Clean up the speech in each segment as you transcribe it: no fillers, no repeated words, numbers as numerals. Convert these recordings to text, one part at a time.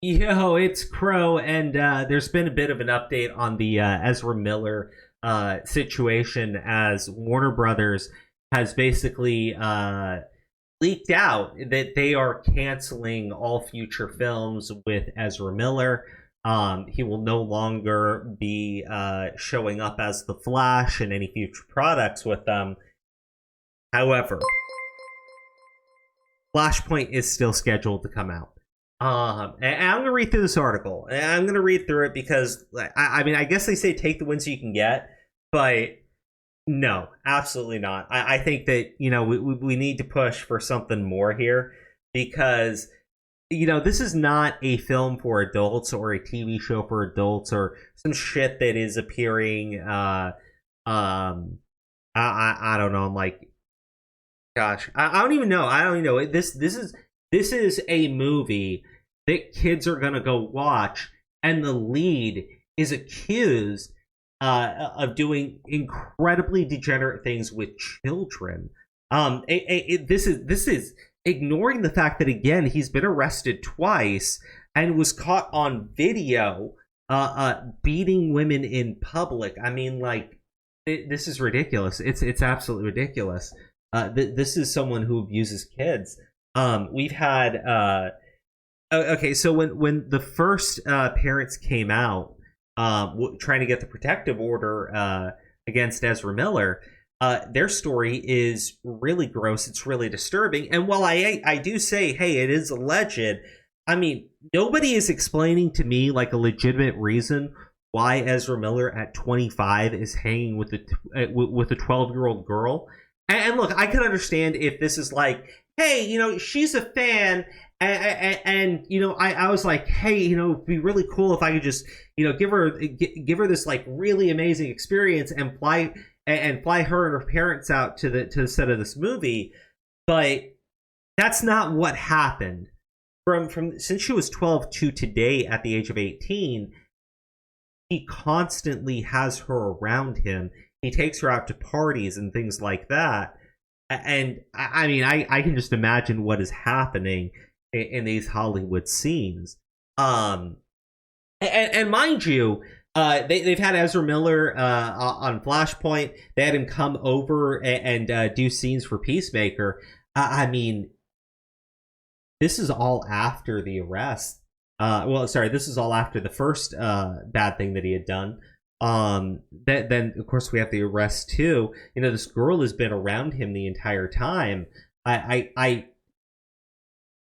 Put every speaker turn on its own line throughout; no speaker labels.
Yo, it's Crow, and there's been a bit of an update on the Ezra Miller situation as Warner Brothers has basically leaked out that they are canceling all future films with Ezra Miller. He will no longer be showing up as the Flash in any future products with them. However, Flashpoint is still scheduled to come out. And I'm gonna read through this article. And I'm gonna read through it because I mean, I guess they say take the wins you can get, but no, absolutely not. I think that we need to push for something more here because this is not a film for adults or a TV show for adults or some shit that is appearing. I don't know. I'm like, gosh, I don't even know. I don't even know. This is a movie that kids are gonna go watch, and the lead is accused of doing incredibly degenerate things with children. This is ignoring the fact that again he's been arrested twice and was caught on video beating women in public. I mean, like this is ridiculous. It's absolutely ridiculous. This is someone who abuses kids. We've had okay, so when the first parents came out trying to get the protective order against Ezra Miller, their story is really gross. It's really disturbing. And while I do say, hey, it is alleged, I mean, nobody is explaining to me like a legitimate reason why Ezra Miller at 25 is hanging with a 12-year-old girl. And look, I can understand if this is like, hey, she's a fan, and I was like, hey, it'd be really cool if I could just, give her this like really amazing experience and fly her and her parents out to the set of this movie. But that's not what happened. From since she was 12 to today at the age of 18, he constantly has her around him. He takes her out to parties and things like that. And I mean, I can just imagine what is happening in these Hollywood scenes. And mind you, they've had Ezra Miller on Flashpoint. They had him come over and do scenes for Peacemaker. I mean, this is all after the arrest. Well, sorry, this is all after the first bad thing that he had done. Then of course we have the arrest too. This girl has been around him the entire time.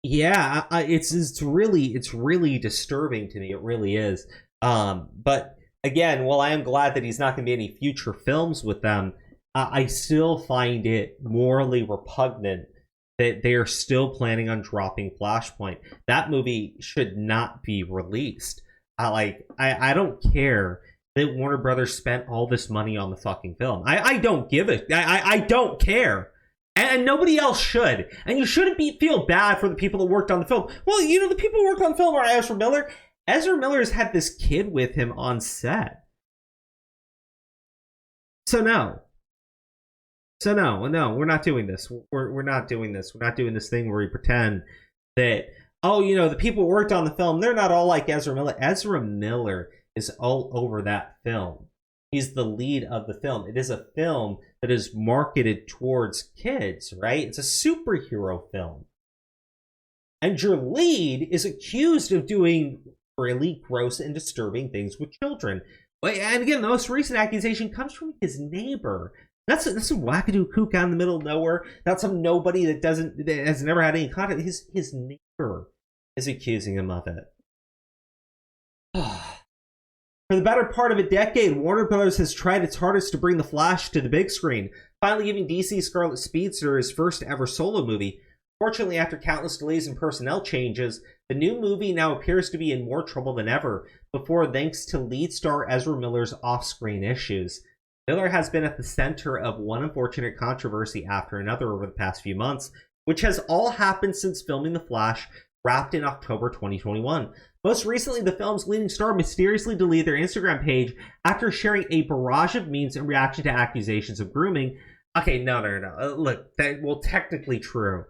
Yeah, it's really disturbing to me. It really is. But again, while I am glad that he's not going to be any future films with them, I still find it morally repugnant that they are still planning on dropping Flashpoint. That movie should not be released. I don't care that Warner Brothers spent all this money on the fucking film. I don't give it. I don't care. And nobody else should. And you shouldn't feel bad for the people that worked on the film. Well, the people who worked on the film are Ezra Miller. Ezra Miller's had this kid with him on set. So no, we're not doing this. We're not doing this. We're not doing this thing where we pretend that, the people who worked on the film, they're not all like Ezra Miller. Ezra Miller is all over that film. He's the lead of the film. It is a film that is marketed towards kids, right? It's a superhero film. And your lead is accused of doing really gross and disturbing things with children. And again, the most recent accusation comes from his neighbor. That's some wackadoo kook out in the middle of nowhere. That's some nobody that has never had any contact. His neighbor is accusing him of it. For the better part of a decade, Warner Bros. Has tried its hardest to bring The Flash to the big screen, finally giving DC's Scarlet Speedster his first ever solo movie. Fortunately, after countless delays and personnel changes, the new movie now appears to be in more trouble than ever, thanks to lead star Ezra Miller's off-screen issues. Miller has been at the center of one unfortunate controversy after another over the past few months, which has all happened since filming The Flash, wrapped in October 2021. Most recently, the film's leading star mysteriously deleted their Instagram page after sharing a barrage of memes in reaction to accusations of grooming. Okay, no. Look, that technically true.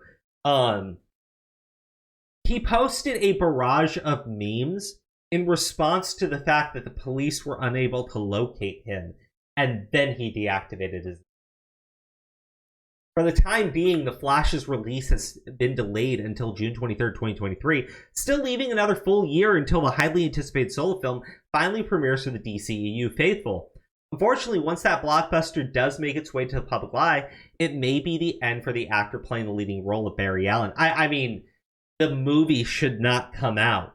He posted a barrage of memes in response to the fact that the police were unable to locate him, and then he deactivated his. For the time being, The Flash's release has been delayed until June 23rd, 2023, still leaving another full year until the highly anticipated solo film finally premieres for the DCEU faithful. Unfortunately, once that blockbuster does make its way to the public eye, it may be the end for the actor playing the leading role of Barry Allen. I mean, the movie should not come out.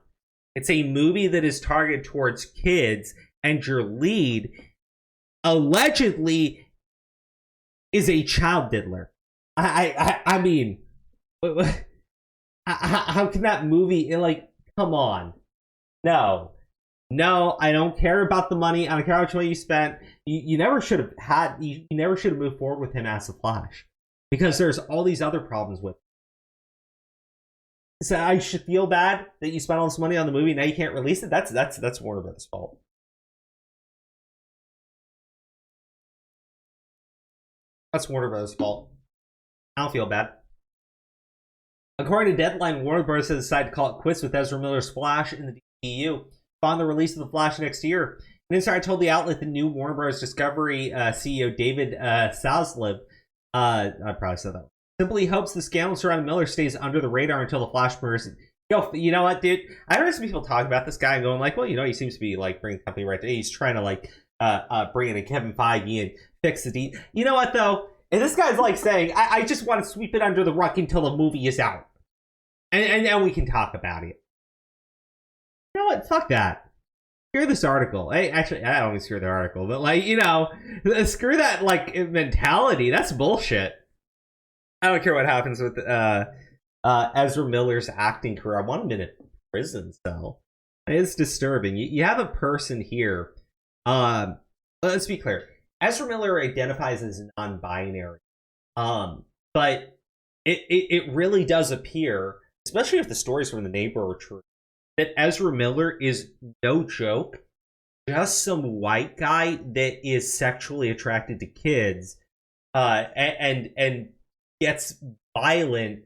It's a movie that is targeted towards kids, and your lead allegedly is a child diddler. I mean, how can that movie, like, come on. No, I don't care about the money. I don't care how much money you spent. You never should have you never should have moved forward with him as the Flash, because there's all these other problems with him. So I should feel bad that you spent all this money on the movie, now you can't release it? That's Warner Brothers' fault. That's Warner Brothers' fault. I don't feel bad. According to Deadline, Warner Bros. Has decided to call it quits with Ezra Miller's Flash in the DCU, following the release of The Flash next year. An insider told the outlet the new Warner Bros. Discovery CEO David Zaslav, I probably said that, simply hopes the scandal surrounding Miller stays under the radar until The Flash premieres. Yo, you know what, dude? I heard some people talk about this guy and going like, well, he seems to be like bringing the company right to. He's trying to like bring in a Kevin Feige and fix the deal. You know what though? And this guy's like saying, I just want to sweep it under the rug until the movie is out. And then we can talk about it. You know what? Fuck that. Screw this article. Hey, actually, I don't even screw the article, but like, screw that like mentality. That's bullshit. I don't care what happens with Ezra Miller's acting career. I want him in a prison cell. It's disturbing. You have a person here. Let's be clear. Ezra Miller identifies as non-binary, but it really does appear, especially if the stories from The Neighbor are true, that Ezra Miller is, no joke, just some white guy that is sexually attracted to kids, and gets violent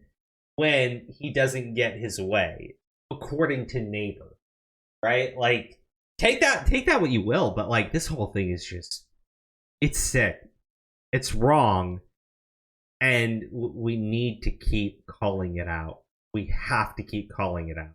when he doesn't get his way, according to Neighbor, right? Like, take that what you will, but like, this whole thing is just, it's sick, it's wrong, and we need to keep calling it out. We have to keep calling it out.